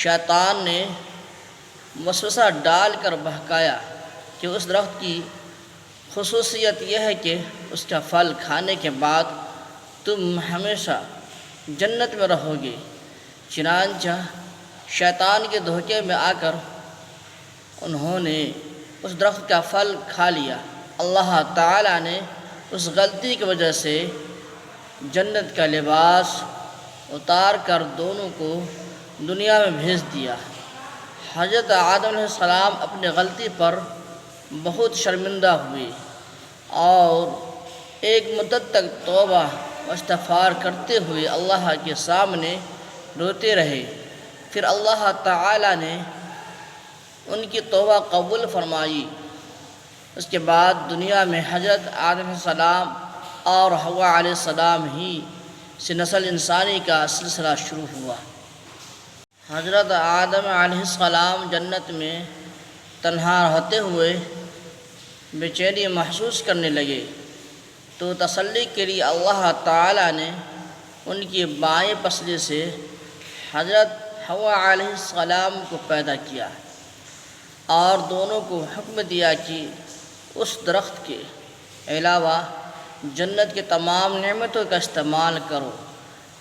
شیطان نے وسوسہ ڈال کر بہکایا کہ اس درخت کی خصوصیت یہ ہے کہ اس کا پھل کھانے کے بعد تم ہمیشہ جنت میں رہو گے۔ چنانچہ شیطان کے دھوکے میں آ کر انہوں نے اس درخت کا پھل کھا لیا۔ اللہ تعالیٰ نے اس غلطی کی وجہ سے جنت کا لباس اتار کر دونوں کو دنیا میں بھیج دیا۔ حضرت آدم علیہ السلام اپنی غلطی پر بہت شرمندہ ہوئے اور ایک مدت تک توبہ و استغفار کرتے ہوئے اللہ کے سامنے روتے رہے۔ پھر اللہ تعالیٰ نے ان کی توبہ قبول فرمائی۔ اس کے بعد دنیا میں حضرت آدم علیہ السلام اور حوا علیہ السلام ہی سے نسل انسانی کا سلسلہ شروع ہوا۔ حضرت آدم علیہ السلام جنت میں تنہا رہتے ہوئے بے چینی محسوس کرنے لگے تو تسلی کے لیے اللہ تعالیٰ نے ان کی بائیں پسلی سے حضرت حوا علیہ السلام کو پیدا کیا اور دونوں کو حکم دیا کہ اس درخت کے علاوہ جنت کے تمام نعمتوں کا استعمال کرو۔